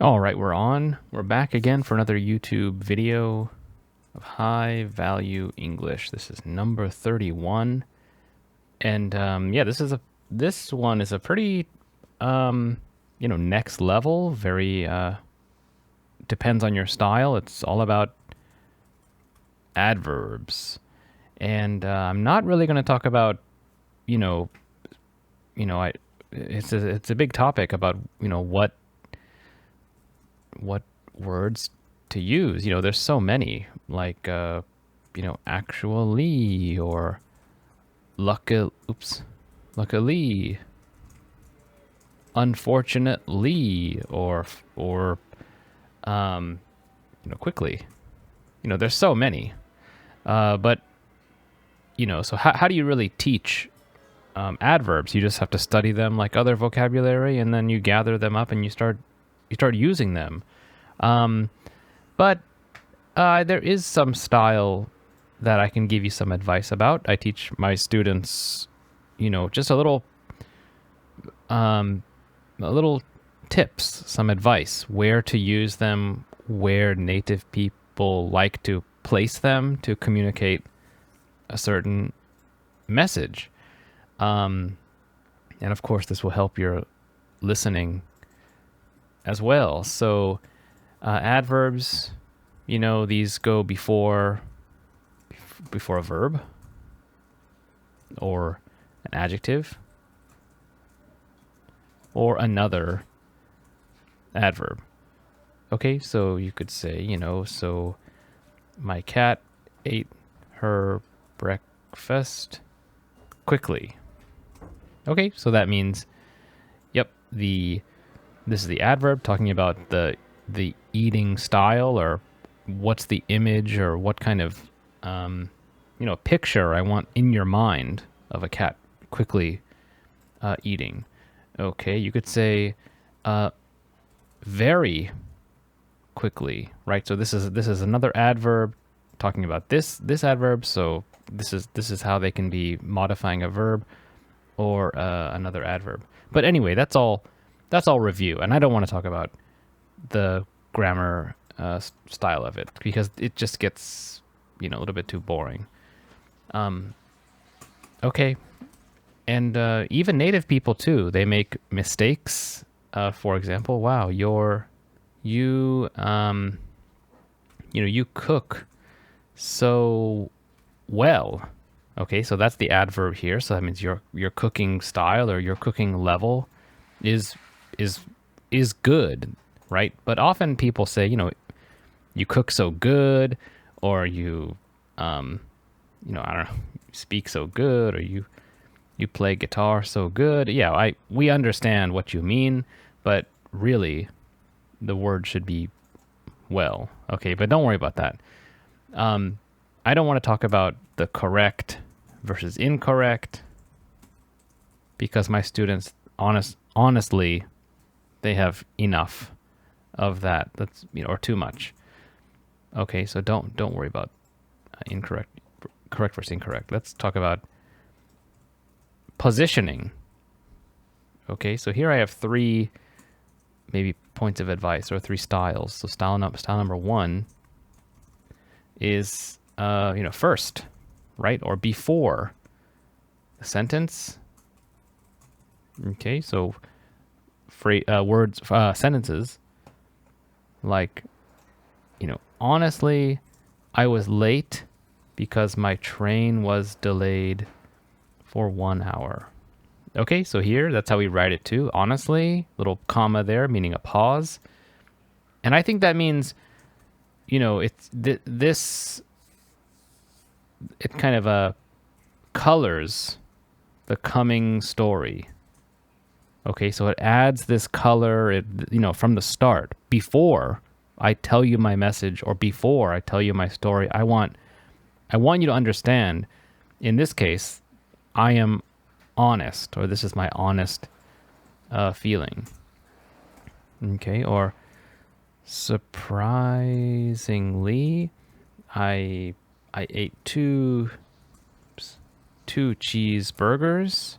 All right, we're on. We're back again for another YouTube video of high value English. This is number 31. And yeah, this one is a pretty next level, very depends on your style. It's all about adverbs. And I'm not really going to talk about it's a big topic about what words to use. There's so many, like actually, or luckily, unfortunately, or quickly. There's so many. But so how do you really teach adverbs? You just have to study them like other vocabulary, and then you gather them up and you start using them. But there is some style that I can give you some advice about. I teach my students, just a little tips, some advice, where to use them, where native people like to place them to communicate a certain message. And of course, this will help your listening as well. So adverbs, these go before a verb or an adjective or another adverb. Okay, so you could say, so my cat ate her breakfast quickly. Okay, so that means, yep, this is the adverb talking about the eating style, or what's the image, or what kind of picture I want in your mind of a cat quickly eating. Okay, you could say very quickly, right? So this is another adverb talking about this adverb. So this is how they can be modifying a verb or another adverb. But anyway, that's all review, and I don't want to talk about the grammar style of it, because it just gets a little bit too boring. Okay, and even native people too, they make mistakes. For example, wow, you cook so well. Okay, so that's the adverb here. So that means your cooking style or your cooking level is good, right? But often people say, you cook so good, or you I don't know, speak so good, or you play guitar so good. Yeah, we understand what you mean, but really the word should be well. Okay, but don't worry about that. I don't want to talk about the correct versus incorrect, because my students honestly, they have enough of that. That's or too much. Okay, so don't worry about correct versus incorrect. Let's talk about positioning. Okay, so here I have three maybe points of advice, or three styles. So style number one is first, right, or before the sentence. Okay, so sentences like, honestly, I was late because my train was delayed for 1 hour. Okay, so here, that's how we write it too. Honestly, little comma there, meaning a pause. And I think that means, it's it kind of colors the coming story. Okay, so it adds this color, from the start. Before I tell you my message, or before I tell you my story, I want you to understand, in this case, I am honest, or this is my honest feeling. Okay, or surprisingly, I ate two cheeseburgers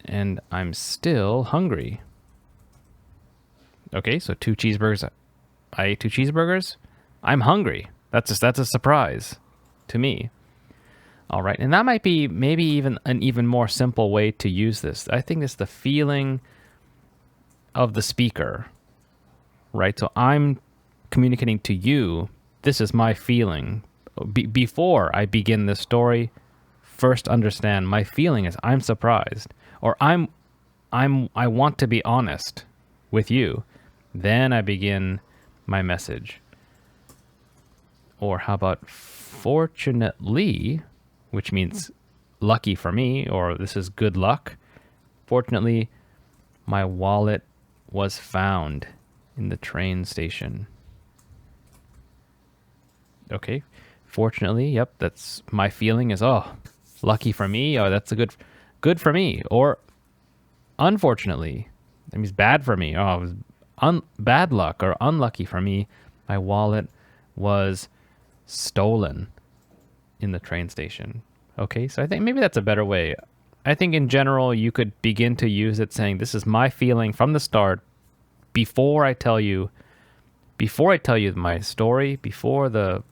and I'm still hungry. Okay, so 2 cheeseburgers. I ate 2 cheeseburgers. I'm hungry. That's a surprise to me. All right, and that might be maybe even an even more simple way to use this. I think it's the feeling of the speaker, right? So I'm communicating to you, this is my feeling. Before I begin this story, first understand my feeling is I'm surprised, or I want to be honest with you. Then I begin my message. Or how about fortunately, which means lucky for me, or this is good luck. Fortunately, my wallet was found in the train station. Okay. Fortunately, yep, that's my feeling is, oh, lucky for me, or that's a good for me. Or unfortunately, that means bad for me. Oh, it was bad luck or unlucky for me. My wallet was stolen in the train station. Okay, so I think maybe that's a better way. I think in general, you could begin to use it saying, this is my feeling from the start, before I tell you my story, before the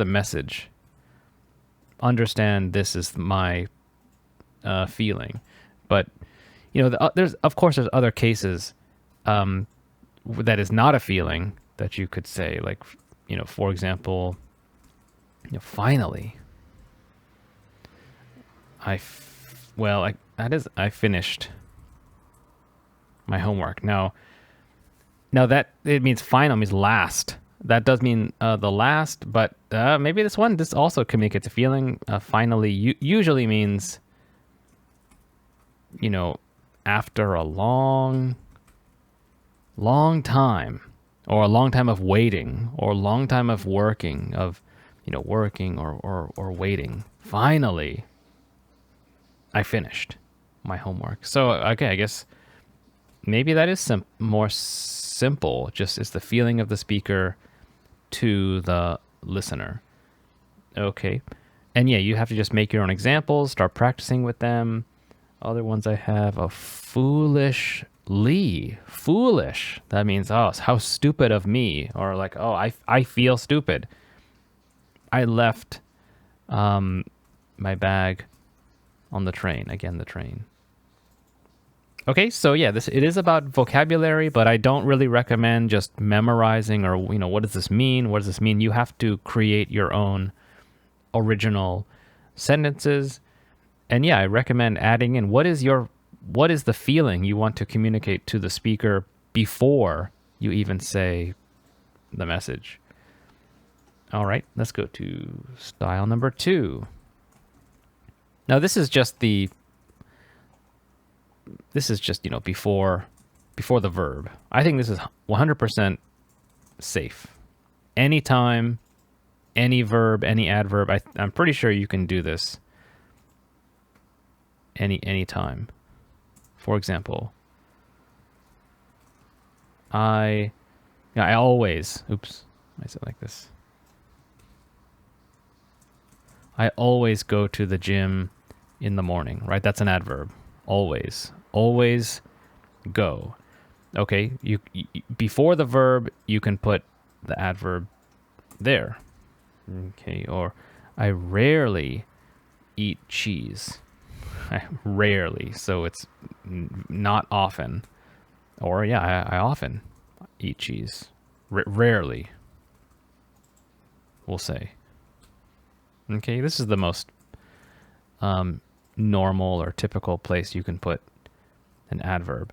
message. Understand this is my feeling. But, you know, there's other cases that is not a feeling that you could say, like, you know, for example, finally, I finished my homework. Now that it means final means last. That does mean the last, but maybe this also communicates a feeling. Finally, usually means, you know, after a long time, or a long time of waiting, or a long time of working, working or waiting. Finally, I finished my homework. So, okay, I guess maybe that is more simple. Just it's the feeling of the speaker to the listener. Okay. And yeah, you have to just make your own examples, start practicing with them. Other ones I have a foolishly. Foolish. That means, oh, how stupid of me. Or like, oh, I feel stupid. I left my bag on the train. Again, the train. Okay, so yeah, it is about vocabulary, but I don't really recommend just memorizing or, what does this mean? What does this mean? You have to create your own original sentences. And yeah, I recommend adding in what is the feeling you want to communicate to the speaker before you even say the message. All right, let's go to style number 2. Now this is just before the verb. I think this is 100% safe. Anytime, any verb, any adverb, I'm pretty sure you can do this any time. For example, I always, I said like this. I always go to the gym in the morning, right? That's an adverb. Always go. Okay, you before the verb, you can put the adverb there. Okay, or I rarely eat cheese. Rarely, so it's not often. Or yeah, I often eat cheese. Rarely, we'll say. Okay, this is the most normal or typical place you can put an adverb.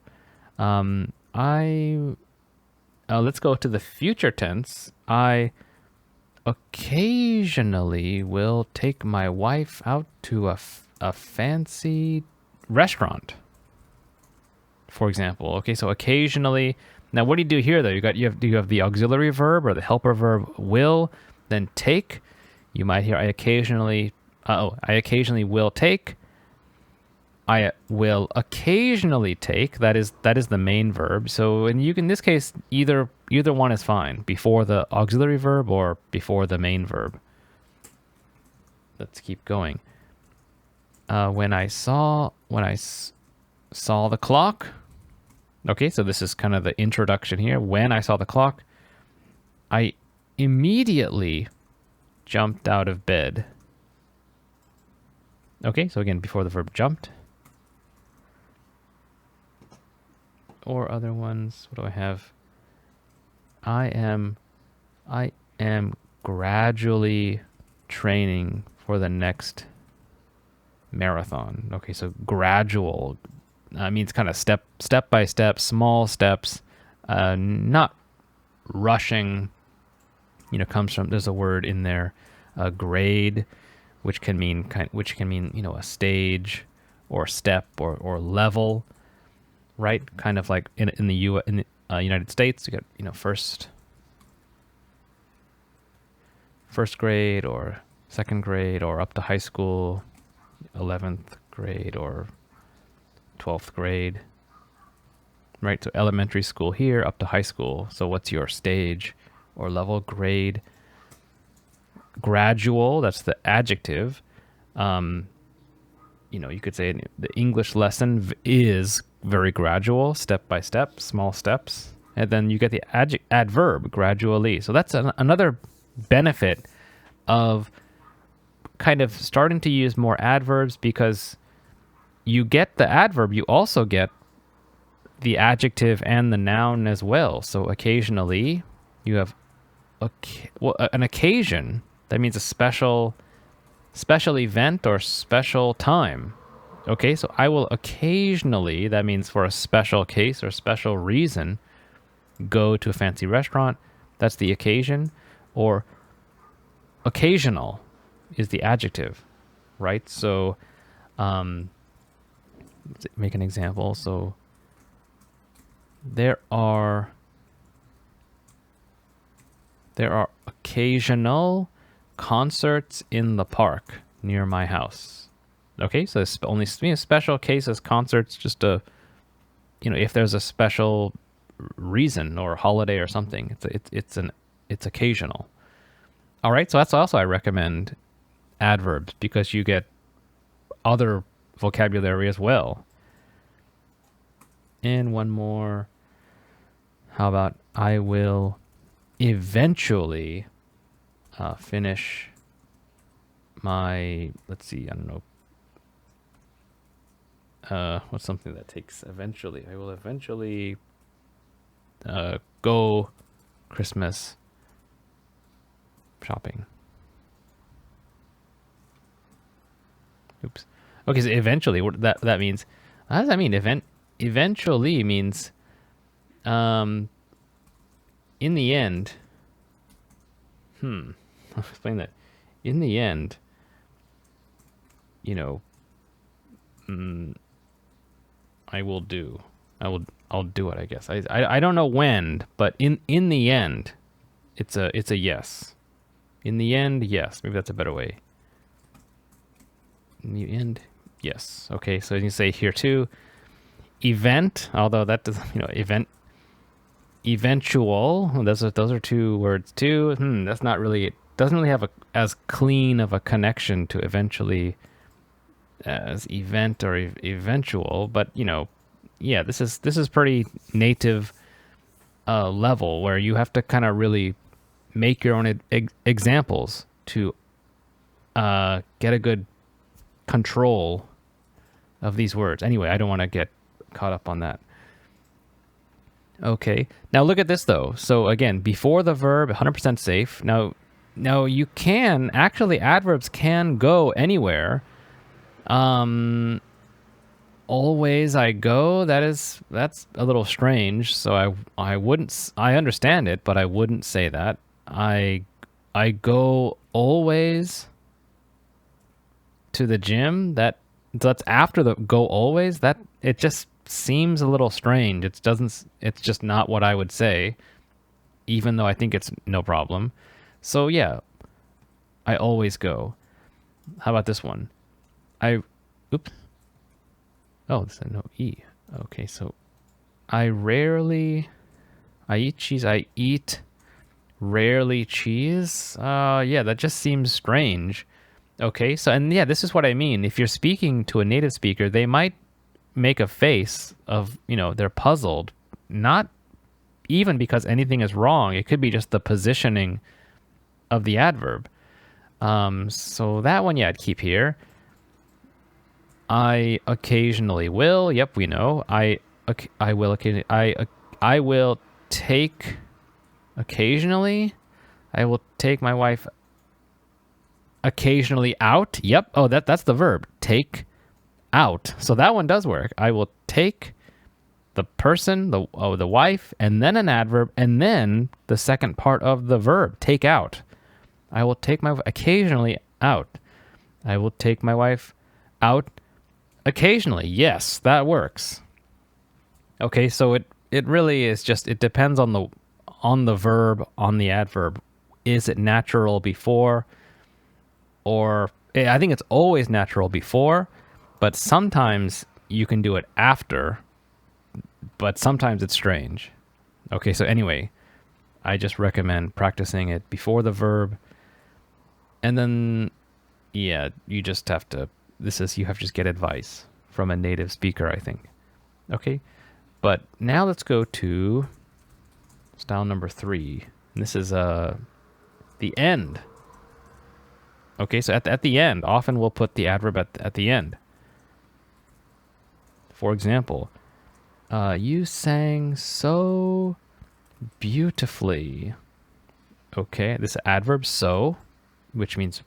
Let's go to the future tense. I occasionally will take my wife out to a fancy restaurant, for example. Okay, so occasionally. Now, what do you do here, though? You have the auxiliary verb or the helper verb will, then take. You might hear I occasionally will take. I will occasionally take. That is the main verb. So, and in this case, either one is fine, before the auxiliary verb or before the main verb. Let's keep going. When I saw the clock, Okay, so this is kind of the introduction here. When I saw the clock, I immediately jumped out of bed. Okay, so again, before the verb jumped. Or other ones, what do I have? I am gradually training for the next marathon. Okay, so gradual means kind of step by step, small steps, not rushing. Comes from, there's a word in there, grade, which can mean a stage or step or level, right? Kind of like in the United States, you got first grade or second grade or up to high school, 11th grade or 12th grade, right? So elementary school here up to high school. So what's your stage or level? Grade. Gradual, that's the adjective. You could say the English lesson is very gradual, step by step, small steps. And then you get the adverb, gradually. So that's another benefit of kind of starting to use more adverbs, because you get the adverb, you also get the adjective and the noun as well. So occasionally you have an occasion. That means a special event or special time. Okay, so I will occasionally, that means for a special case or special reason, go to a fancy restaurant. That's the occasion. Or occasional is the adjective, right? So let's make an example. So there are occasional concerts in the park near my house. Okay, so it's only special cases, concerts, just if there's a special reason or holiday or something, it's occasional. All right, so that's also, I recommend adverbs, because you get other vocabulary as well. And one more. How about I will eventually finish my, let's see, I don't know. What's something that takes eventually? I will eventually go Christmas shopping. Oops. Okay, so eventually, what that means? How does that mean? Eventually means, in the end. I'll explain that. In the end, I'll do it, I guess. I don't know when, but in the end, it's a yes. In the end, yes. Maybe that's a better way. In the end, yes. Okay, so you say here too, event, although that does, eventual, those are two words too. That's not really, it doesn't really have as clean of a connection to eventually as event or eventual, but this is pretty native level, where you have to kind of really make your own examples to get a good control of these words. Anyway, I don't want to get caught up on that. Okay, now look at this though. So again, before the verb, 100% safe. Now you can actually, adverbs can go anywhere. Always I go, that's a little strange. So I wouldn't, I understand it, but I wouldn't say that. I go always to the gym. That's after the go always. That it just seems a little strange. It's just not what I would say, even though I think it's no problem. So yeah, I always go. How about this one? Oops. Oh, this is no E. Okay, so I eat cheese. I eat rarely cheese. Yeah, that just seems strange. Okay, so, and yeah, this is what I mean. If you're speaking to a native speaker, they might make a face of, they're puzzled, not even because anything is wrong. It could be just the positioning of the adverb. So that one, I'd keep here. I occasionally will. Yep, we know. I will occasionally. I will take occasionally. I will take my wife occasionally out. Yep. Oh, that's the verb. Take out. So that one does work. I will take the person, the wife, and then an adverb, and then the second part of the verb, take out. I will take my wife occasionally out. I will take my wife out occasionally. Yes, that works. Okay, so it really is just, it depends on the verb, on the adverb. Is it natural before? Or I think it's always natural before, but sometimes you can do it after, but sometimes it's strange. Okay, so anyway, I just recommend practicing it before the verb. And then, you just have to, you have to just get advice from a native speaker, I think. Okay, but now let's go to style number 3. And this is the end. Okay, so at the end, often we'll put the adverb at the end. For example, you sang so beautifully. Okay, this adverb so, which means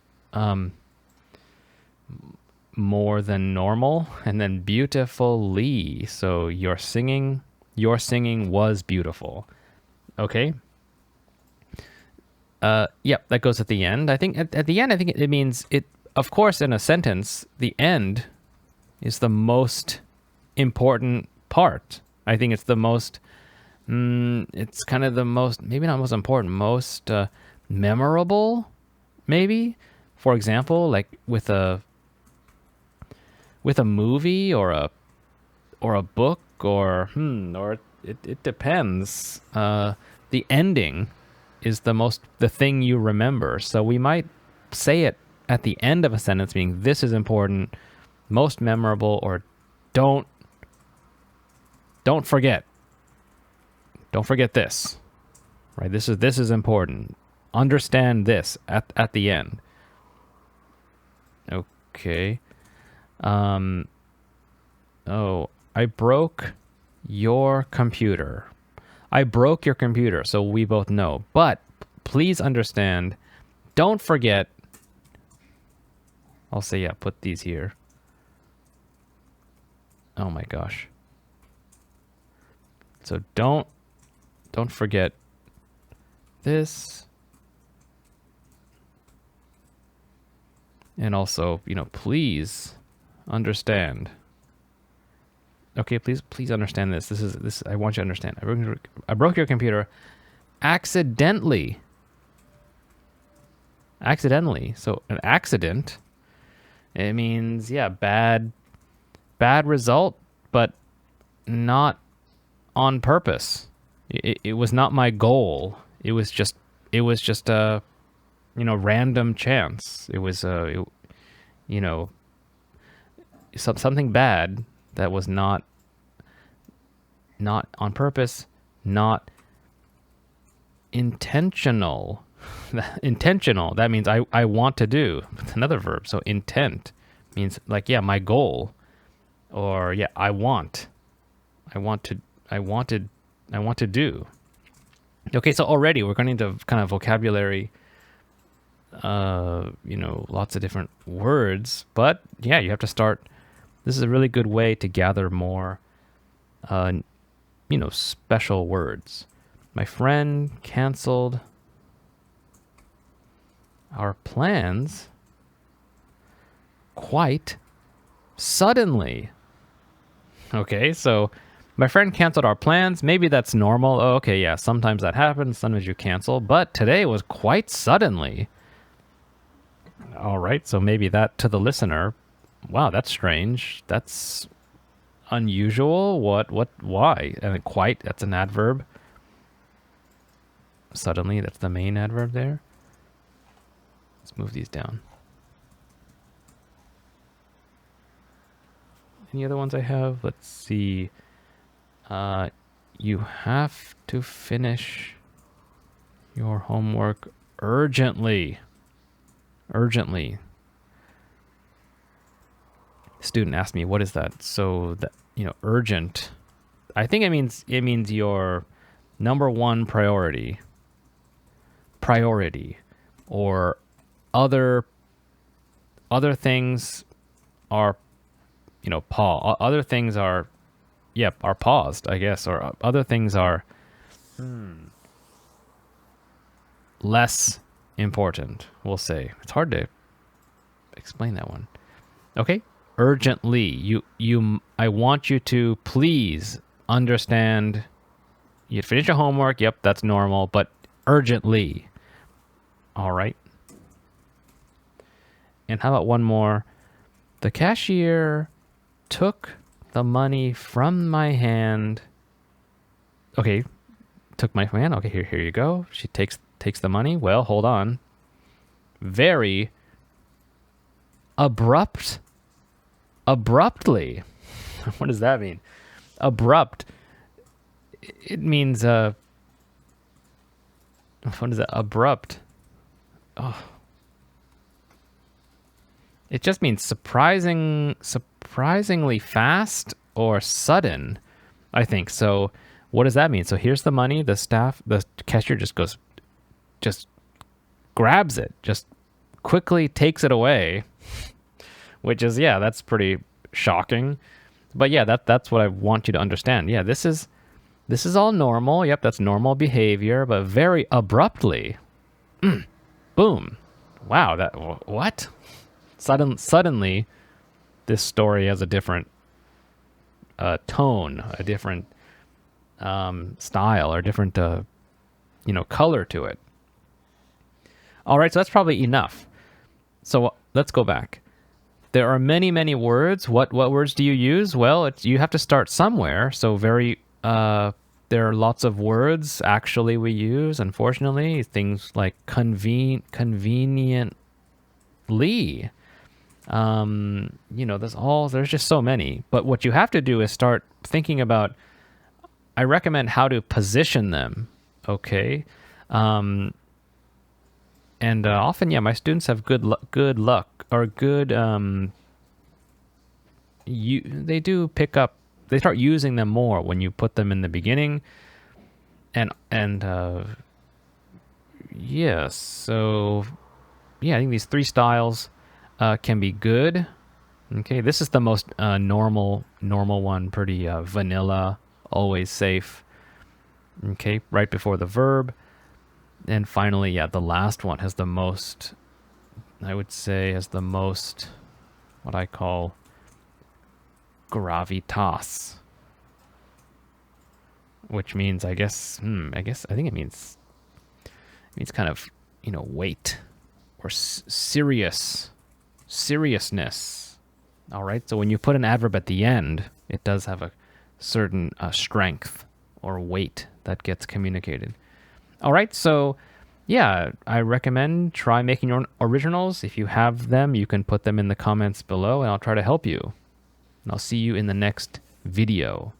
more than normal, and then beautifully. So your singing was beautiful. Okay. Yep, that goes at the end. I think at the end, I think it means it. Of course, in a sentence, the end is the most important part. I think it's the most. It's kind of the most, maybe not most important, most memorable. Maybe, for example, like with a movie or a book or it depends. The ending is the thing you remember. So we might say it at the end of a sentence, meaning this is important, most memorable, or don't forget. Don't forget this. Right? This is important. Understand this at the end. Okay. I broke your computer. I broke your computer, so we both know. But please understand, don't forget. I'll say, put these here. Oh my gosh. So don't forget this. And also, please understand. Okay, please understand this. This I want you to understand. I broke your computer accidentally. Accidentally. So an accident, it means bad result, but not on purpose. It was not my goal. It was just a random chance. It was something bad that was not on purpose, not intentional. Intentional, that means I want to do. It's another verb. So intent means like, my goal, or I want to do. Okay, so already we're going into kind of vocabulary, lots of different words, but you have to start. This is a really good way to gather more, special words. My friend canceled our plans quite suddenly. Okay, so my friend canceled our plans. Maybe that's normal. Oh, okay, sometimes that happens. Sometimes you cancel. But today was quite suddenly. All right, so maybe that to the listener, wow, that's strange. That's unusual. Why? And quite, that's an adverb. Suddenly, that's the main adverb there. Let's move these down. any other ones I have? Let's see. You have to finish your homework urgently. Urgently. Student asked me, what is that? So that, urgent. I think it means your number one priority, or other things are, other things are paused, I guess, or other things are less important, we'll say. It's hard to explain that one. Okay, urgently. I want you to please understand. You finish your homework. Yep, that's normal, but urgently. All right. And how about one more? The cashier took the money from my hand. Okay, took my hand. Okay, here you go. She takes the money. Well, hold on. Very abruptly. What does that mean? Abrupt. It means what is it? Abrupt. Oh. It just means surprisingly fast or sudden, I think. So what does that mean? So here's the money. The cashier just grabs it, just quickly takes it away, which is, that's pretty shocking. But that's what I want you to understand. Yeah, this is all normal. Yep, that's normal behavior, but very abruptly. Boom. Wow, what? Suddenly, this story has a different tone, a different style, or different, color to it. All right, so that's probably enough. So let's go back. There are many, many words. What words do you use? Well, you have to start somewhere. So there are lots of words actually we use, unfortunately. Things like conveniently. There's just so many. But what you have to do is start thinking about, I recommend how to position them, okay? And often, my students have good luck, or good, they do pick up, they start using them more when you put them in the beginning. So, I think these three styles can be good. Okay, this is the most normal one, pretty vanilla, always safe. Okay, right before the verb. And finally, the last one has the most, I would say, what I call gravitas, which means, I think it means kind of, weight or seriousness. All right. So when you put an adverb at the end, it does have a certain strength or weight that gets communicated. All right. So I recommend try making your own originals. If you have them, you can put them in the comments below and I'll try to help you. And I'll see you in the next video.